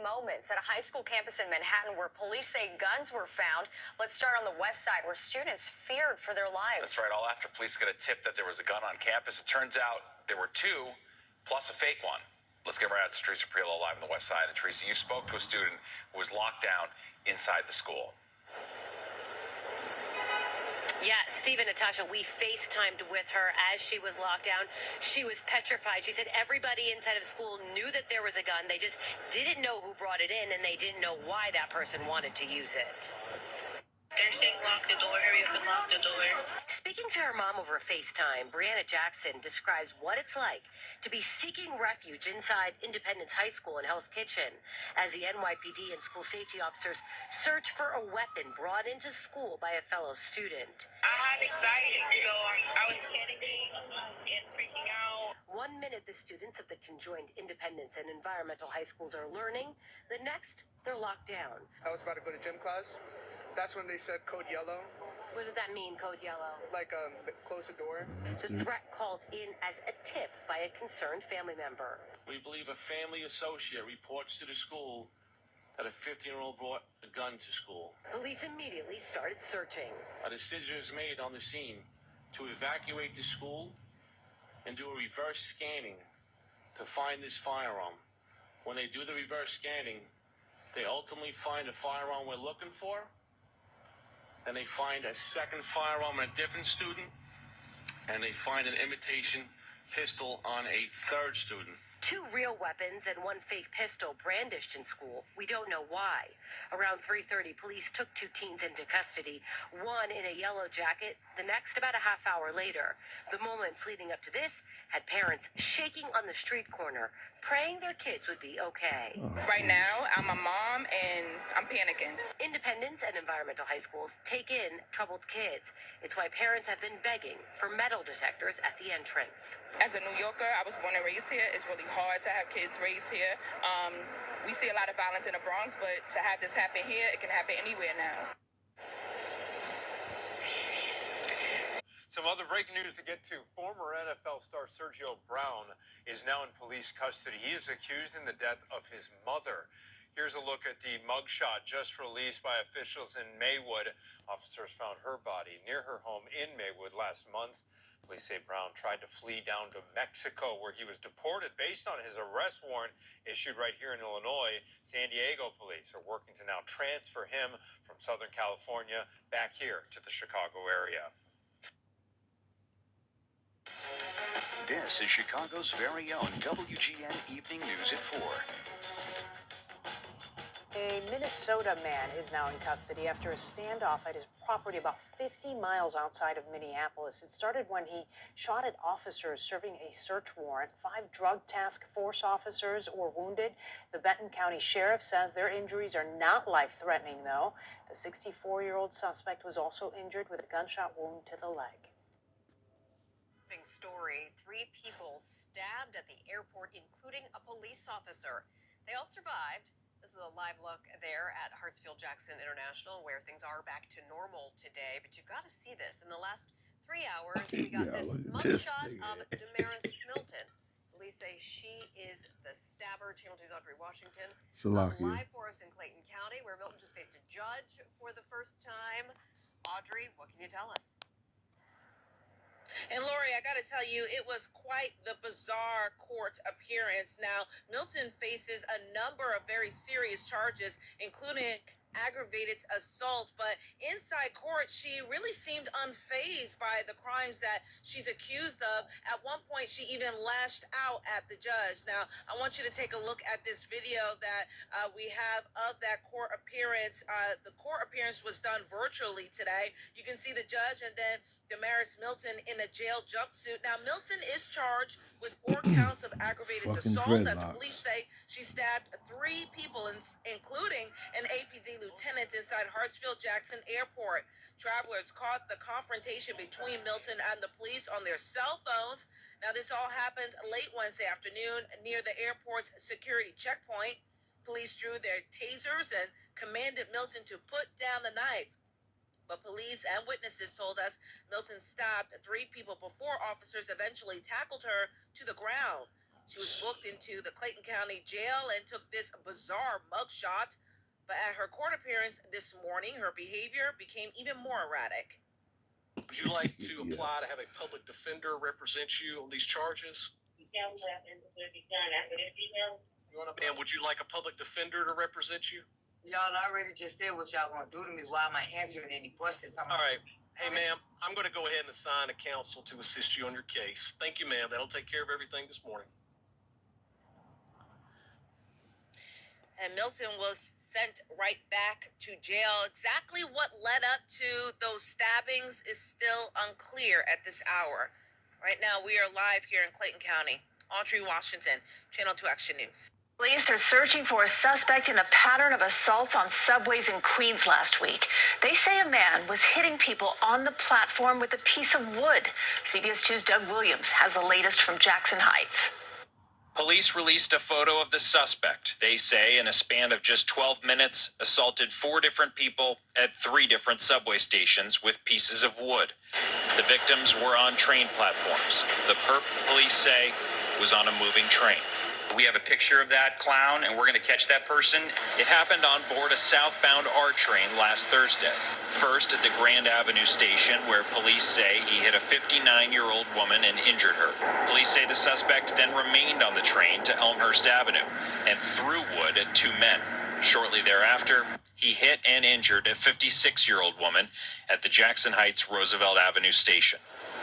Moments at a high school campus in Manhattan where police say guns were found. Let's start on the west side where students feared for their lives. That's right. All after police got a tip that there was a gun on campus. It turns out there were two, plus a fake one. Let's get right out to Teresa Priolo live on the west side. And Teresa, you spoke to a student who was locked down inside the school. Yeah, Steve and Natasha, we FaceTimed with her as she was locked down. She was petrified. She said everybody inside of school knew that there was a gun. They just didn't know who brought it in, and they didn't know why that person wanted to use it. They're saying lock the door, hurry up and lock the door. Speaking to her mom over FaceTime, Brianna Jackson describes what it's like to be seeking refuge inside Independence High School in Hell's Kitchen as the NYPD and school safety officers search for a weapon brought into school by a fellow student. I had anxiety, so I was panicking and freaking out. 1 minute, the students of the conjoined Independence and Environmental High Schools are learning. The next, they're locked down. I was about to go to gym class. That's when they said code yellow. What did that mean, code yellow? Like, close the door. The threat called in as a tip by a concerned family member. We believe a family associate reports to the school that a 15-year-old brought a gun to school. Police immediately started searching. A decision is made on the scene to evacuate the school and do a reverse scanning to find this firearm. When they do the reverse scanning, they ultimately find the firearm we're looking for. Then they find a second firearm on a different student, and they find an imitation pistol on a third student. 2 real weapons and 1 fake pistol brandished in school. We don't know why. Around 3:30, police took 2 teens into custody, one in a yellow jacket, the next about a half hour later. The moments leading up to this had parents shaking on the street corner, praying their kids would be okay. Right now, I'm a mom and I'm panicking. Independence and Environmental High Schools take in troubled kids. It's why parents have been begging for metal detectors at the entrance. As a New Yorker, I was born and raised here. It's really hard to have kids raised here. We see a lot of violence in the Bronx, but to have this happen here, it can happen anywhere now. Some other breaking news to get to. Former NFL star Sergio Brown is now in police custody. He is accused in the death of his mother. Here's a look at the mugshot just released by officials in Maywood. Officers found her body near her home in Maywood last month. Police say Brown tried to flee down to Mexico, where he was deported based on his arrest warrant issued right here in Illinois. San Diego police are working to now transfer him from Southern California back here to the Chicago area. This is Chicago's very own WGN Evening News at 4. A Minnesota man is now in custody after a standoff at his property about 50 miles outside of Minneapolis. It started when he shot at officers serving a search warrant. 5 drug task force officers were wounded. The Benton County Sheriff says their injuries are not life-threatening, though. The 64-year-old suspect was also injured with a gunshot wound to the leg. Story: 3 people stabbed at the airport, including a police officer. They all survived. This is a live look there at Hartsfield-Jackson International, where things are back to normal today. But you've got to see this. In the last 3 hours, we got this mugshot of Damaris Milton. Police say she is the stabber. Channel 2's Audrey Washington live for us in Clayton County, where Milton just faced a judge for the first time. Audrey, what can you tell us? And Lori, I got to tell you, it was quite the bizarre court appearance. Now, Milton faces a number of very serious charges, including aggravated assault. But inside court, she really seemed unfazed by the crimes that she's accused of. At one point, she even lashed out at the judge. Now, I want you to take a look at this video that we have of that court appearance. The court appearance was done virtually today. You can see the judge and then Damaris Milton in a jail jumpsuit. Now, Milton is charged with 4 counts of aggravated assault. As police say, she stabbed 3 people, including an APD lieutenant inside Hartsfield-Jackson Airport. Travelers caught the confrontation between Milton and the police on their cell phones. Now, this all happened late Wednesday afternoon near the airport's security checkpoint. Police drew their tasers and commanded Milton to put down the knife. But police and witnesses told us Milton stabbed 3 people before officers eventually tackled her to the ground. She was booked into the Clayton County Jail and took this bizarre mugshot. But at her court appearance this morning, her behavior became even more erratic. Would you like to apply to have a public defender represent you on these charges? And would you like a public defender to represent you? Y'all already just said what y'all gonna do to me. Why am I answering any questions? All right. Hey, ma'am, I'm going to go ahead and assign a counsel to assist you on your case. Thank you, ma'am. That'll take care of everything this morning. And Milton was sent right back to jail. Exactly what led up to those stabbings is still unclear at this hour. Right now, we are live here in Clayton County. Audrey Washington, Channel 2 Action News. Police are searching for a suspect in a pattern of assaults on subways in Queens last week. They say a man was hitting people on the platform with a piece of wood. CBS 2's Doug Williams has the latest from Jackson Heights. Police released a photo of the suspect. They say in a span of just 12 minutes, assaulted 4 different people at 3 different subway stations with pieces of wood. The victims were on train platforms. The perp, police say, was on a moving train. We have a picture of that clown, and we're going to catch that person. It happened on board a southbound R train last Thursday. First at the Grand Avenue station, where police say he hit a 59-year-old woman and injured her. Police say the suspect then remained on the train to Elmhurst Avenue and threw wood at 2 men. Shortly thereafter, he hit and injured a 56-year-old woman at the Jackson Heights Roosevelt Avenue station.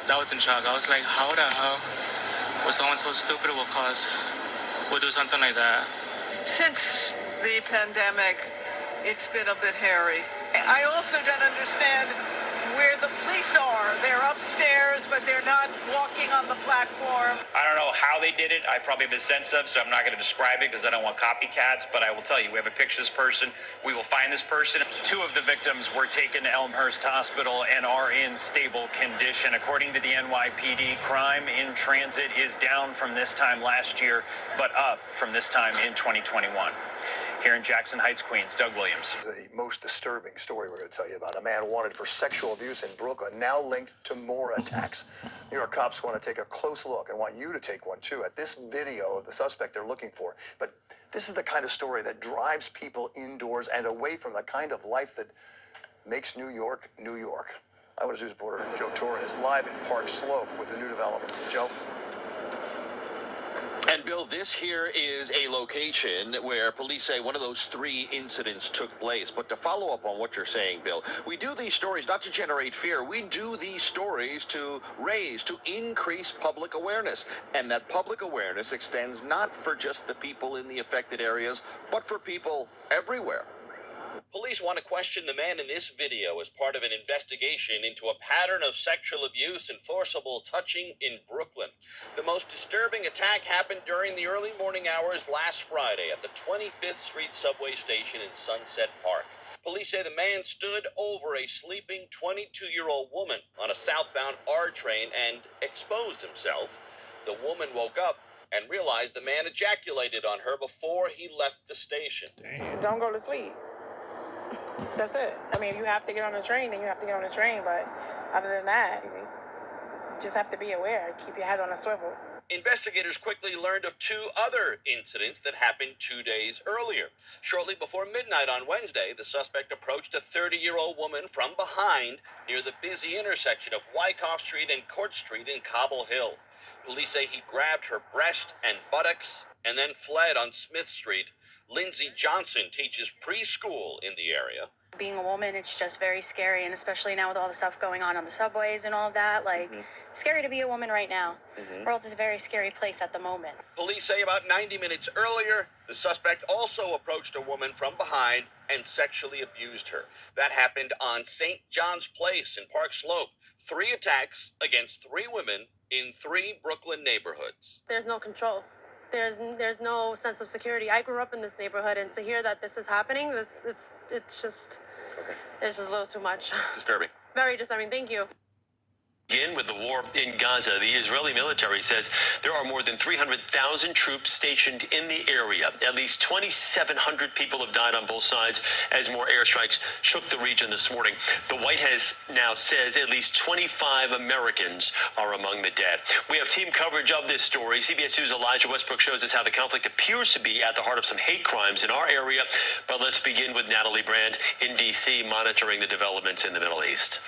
That was in shock. I was like, how the hell was someone so stupid would do something like that? Since the pandemic, it's been a bit hairy. I also don't understand where the police are. They're upstairs, but they're not walking on the platform. I don't know how they did it. I probably have a sense of, so I'm not going to describe it because I don't want copycats, but I will tell you, we have a picture of this person. We will find this person. 2 of the victims were taken to Elmhurst Hospital and are in stable condition. According to the NYPD, crime in transit is down from this time last year, but up from this time in 2021. Here in Jackson Heights, Queens, Doug Williams. The most disturbing story we're going to tell you about. A man wanted for sexual abuse in Brooklyn, now linked to more attacks. New York cops want to take a close look and want you to take one, too, at this video of the suspect they're looking for. But this is the kind of story that drives people indoors and away from the kind of life that makes New York, New York. Eyewitness News reporter Joe Torres live in Park Slope with the new developments. Joe? And Bill, this here is a location where police say one of those 3 incidents took place. But to follow up on what you're saying, Bill, we do these stories not to generate fear. We do these stories to increase public awareness. And that public awareness extends not for just the people in the affected areas, but for people everywhere. Police want to question the man in this video as part of an investigation into a pattern of sexual abuse and forcible touching in Brooklyn. The most disturbing attack happened during the early morning hours last Friday at the 25th Street subway station in Sunset Park. Police say the man stood over a sleeping 22-year-old woman on a southbound R train and exposed himself. The woman woke up and realized the man ejaculated on her before he left the station. Don't go to sleep. That's it. I mean, if you have to get on the train, then you have to get on the train. But other than that, you just have to be aware. Keep your head on a swivel. Investigators quickly learned of 2 other incidents that happened 2 days earlier. Shortly before midnight on Wednesday, the suspect approached a 30-year-old woman from behind near the busy intersection of Wyckoff Street and Court Street in Cobble Hill. Police say he grabbed her breast and buttocks and then fled on Smith Street, Lindsay Johnson teaches preschool in the area. Being a woman, it's just very scary, and especially now with all the stuff going on the subways and all of that, scary to be a woman right now. The world is a very scary place at the moment. Police say about 90 minutes earlier, the suspect also approached a woman from behind and sexually abused her. That happened on St. John's Place in Park Slope. 3 attacks against 3 women in 3 Brooklyn neighborhoods. There's no control. There's no sense of security. I grew up in this neighborhood, and to hear that this is happening, it's just a little too much. Disturbing. Very disturbing. Thank you. Begin with the war in Gaza. The Israeli military says there are more than 300,000 troops stationed in the area. At least 2,700 people have died on both sides as more airstrikes shook the region this morning. The White House now says at least 25 Americans are among the dead. We have team coverage of this story. CBS News' Elijah Westbrook shows us how the conflict appears to be at the heart of some hate crimes in our area. But let's begin with Natalie Brand in D.C. monitoring the developments in the Middle East.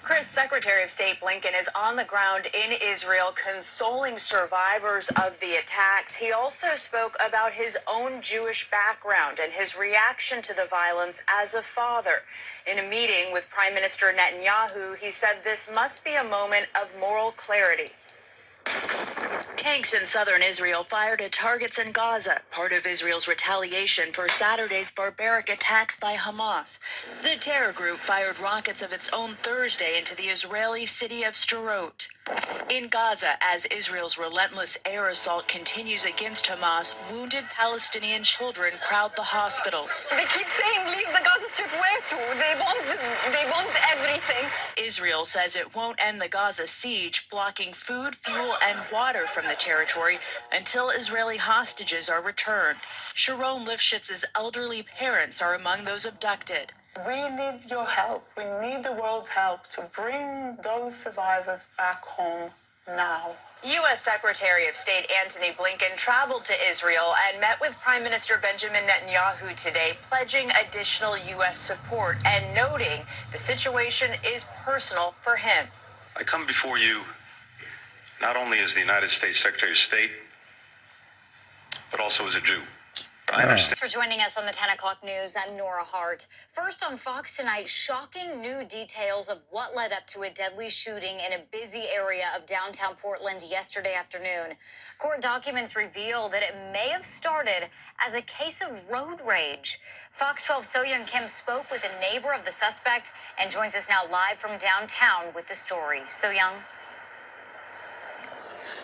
Chris, Secretary of State Blinken is on the ground in Israel consoling survivors of the attacks. He also spoke about his own Jewish background and his reaction to the violence as a father. In a meeting with Prime Minister Netanyahu, he said this must be a moment of moral clarity. Tanks in southern Israel fired at targets in Gaza, part of Israel's retaliation for Saturday's barbaric attacks by Hamas. The terror group fired rockets of its own Thursday into the Israeli city of Sderot. In Gaza, as Israel's relentless air assault continues against Hamas, wounded Palestinian children crowd the hospitals. They keep saying, leave the Gaza Strip. Where to? They want everything. Israel says it won't end the Gaza siege, blocking food, fuel, and water from the territory until Israeli hostages are returned. Sharon Lifshitz's elderly parents are among those abducted. We need your help. We need the world's help to bring those survivors back home now. U.S. Secretary of State Antony Blinken traveled to Israel and met with Prime Minister Benjamin Netanyahu today, pledging additional U.S. support and noting the situation is personal for him. I come before you not only as the United States Secretary of State, but also as a Jew. I understand. Thanks for joining us on the 10 o'clock news. I'm Nora Hart. First on Fox tonight, shocking new details of what led up to a deadly shooting in a busy area of downtown Portland yesterday afternoon. Court documents reveal that it may have started as a case of road rage. Fox 12's So-Young Kim spoke with a neighbor of the suspect and joins us now live from downtown with the story. So-Young.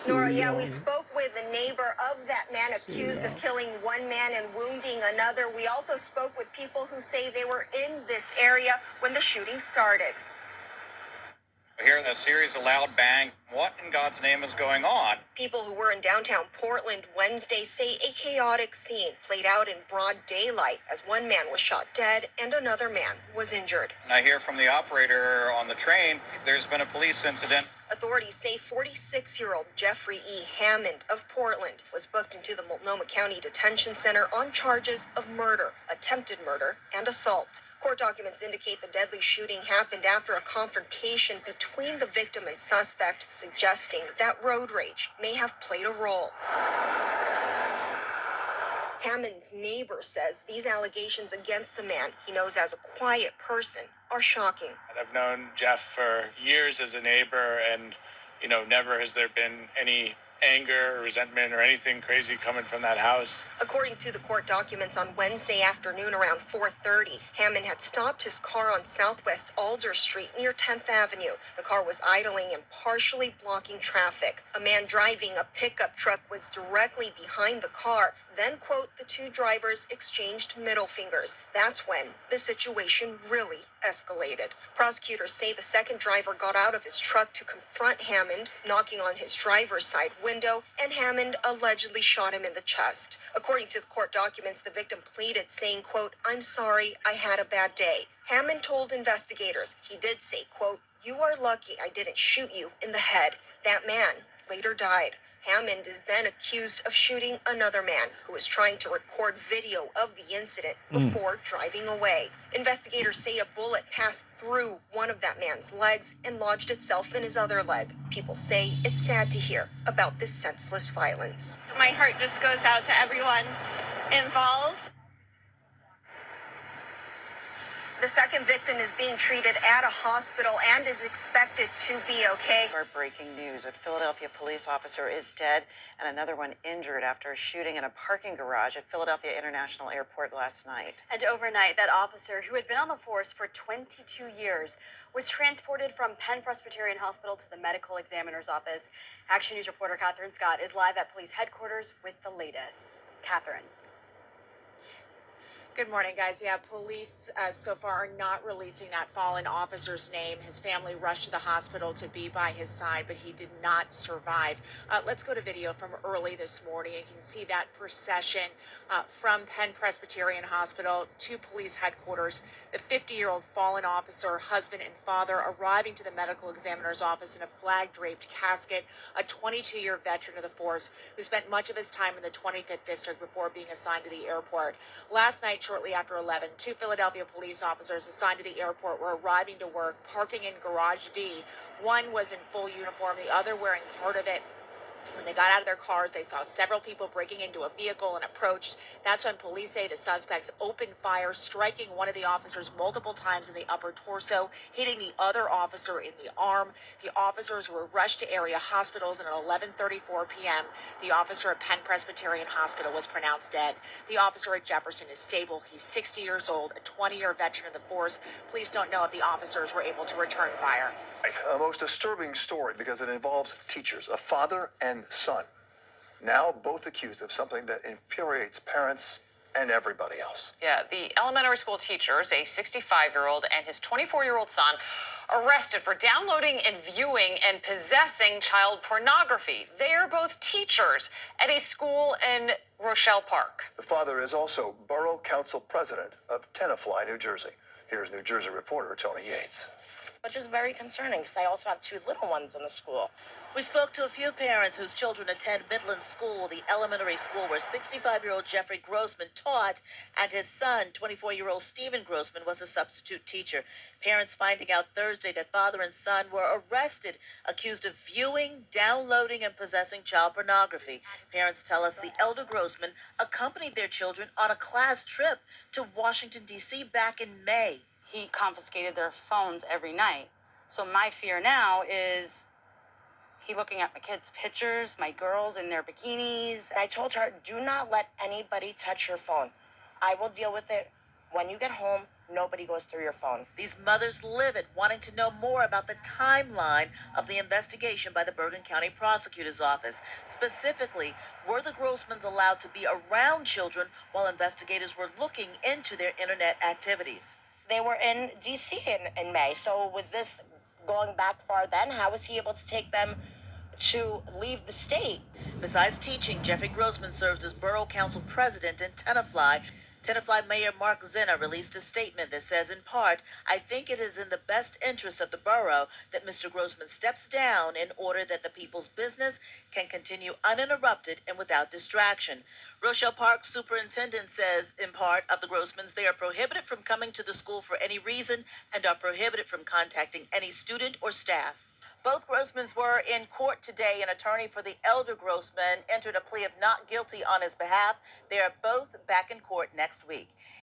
Nora, yeah, we spoke with a neighbor of that man accused of killing one man and wounding another. We also spoke with people who say they were in this area when the shooting started. Hearing a series of loud bangs. What in God's name is going on? People who were in downtown Portland Wednesday say a chaotic scene played out in broad daylight as one man was shot dead and another man was injured. And I hear from the operator on the train, there's been a police incident. Authorities say 46-year-old Jeffrey E. Hammond of Portland was booked into the Multnomah County Detention Center on charges of murder, attempted murder, and assault. Court documents indicate the deadly shooting happened after a confrontation between the victim and suspect, suggesting that road rage may have played a role. Hammond's neighbor says these allegations against the man he knows as a quiet person are shocking. I've known Jeff for years as a neighbor, and, never has there been any anger or resentment or anything crazy coming from that house. According to the court documents, on Wednesday afternoon around 4:30, Hammond had stopped his car on Southwest Alder Street near 10th Avenue. The car was idling and partially blocking traffic. A man driving a pickup truck was directly behind the car. Then, quote, the two drivers exchanged middle fingers. That's when the situation really escalated. Prosecutors say the second driver got out of his truck to confront Hammond, knocking on his driver's side window, and Hammond allegedly shot him in the chest. According to the court documents, the victim pleaded, saying, quote, I'm sorry, I had a bad day. Hammond told investigators he did say, quote, you are lucky I didn't shoot you in the head. That man later died. Hammond is then accused of shooting another man who was trying to record video of the incident before driving away. Investigators say a bullet passed through one of that man's legs and lodged itself in his other leg. People say it's sad to hear about this senseless violence. My heart just goes out to everyone involved. The second victim is being treated at a hospital and is expected to be okay. Breaking news. A Philadelphia police officer is dead and another one injured after a shooting in a parking garage at Philadelphia International Airport last night. And overnight, that officer, who had been on the force for 22 years, was transported from Penn Presbyterian Hospital to the medical examiner's office. Action News reporter Catherine Scott is live at police headquarters with the latest. Catherine. Good morning, guys. Yeah, police so far are not releasing that fallen officer's name. His family rushed to the hospital to be by his side, but he did not survive. Let's go to video from early this morning. You can see that procession from Penn Presbyterian Hospital to police headquarters. The 50-year-old fallen officer, husband and father, arriving to the medical examiner's office in a flag-draped casket, a 22-year veteran of the force who spent much of his time in the 25th district before being assigned to the airport. Last night, shortly after 11, 2 Philadelphia police officers assigned to the airport were arriving to work, parking in Garage D. One was in full uniform, the other wearing part of it. When they got out of their cars, they saw several people breaking into a vehicle and approached. That's when police say the suspects opened fire, striking one of the officers multiple times in the upper torso, hitting the other officer in the arm. The officers were rushed to area hospitals, and at 11:34 p.m., the officer at Penn Presbyterian Hospital was pronounced dead. The officer at Jefferson is stable. He's 60 years old, a 20-year veteran of the force. Police don't know if the officers were able to return fire. A most disturbing story because it involves teachers, a father and son, now both accused of something that infuriates parents and everybody else. Yeah, the elementary school teachers, a 65-year-old and his 24-year-old son, arrested for downloading and viewing and possessing child pornography. They are both teachers at a school in Rochelle Park. The father is also Borough Council president of Tenafly, New Jersey. Here's New Jersey reporter Tony Yates. Which is very concerning because I also have 2 little ones in the school. We spoke to a few parents whose children attend Midland School, the elementary school where 65-year-old Jeffrey Grossman taught, and his son, 24-year-old Stephen Grossman, was a substitute teacher. Parents finding out Thursday that father and son were arrested, accused of viewing, downloading, and possessing child pornography. Parents tell us the elder Grossman accompanied their children on a class trip to Washington, D.C. back in May. He confiscated their phones every night. So my fear now is he looking at my kids' pictures, my girls in their bikinis. I told her, do not let anybody touch your phone. I will deal with it. When you get home, nobody goes through your phone. These mothers livid, wanting to know more about the timeline of the investigation by the Bergen County Prosecutor's Office. Specifically, were the Grossmans allowed to be around children while investigators were looking into their internet activities? They were in D.C. in May, so was this going back far then? How was he able to take them to leave the state? Besides teaching, Jeffrey Grossman serves as Borough Council president in Tenafly. Tenafly Mayor Mark Zinna released a statement that says, in part, I think it is in the best interest of the borough that Mr. Grossman steps down in order that the people's business can continue uninterrupted and without distraction. Rochelle Park Superintendent says, in part, of the Grossmans, they are prohibited from coming to the school for any reason and are prohibited from contacting any student or staff. Both Grossmans were in court today. An attorney for the elder Grossman entered a plea of not guilty on his behalf. They are both back in court next week.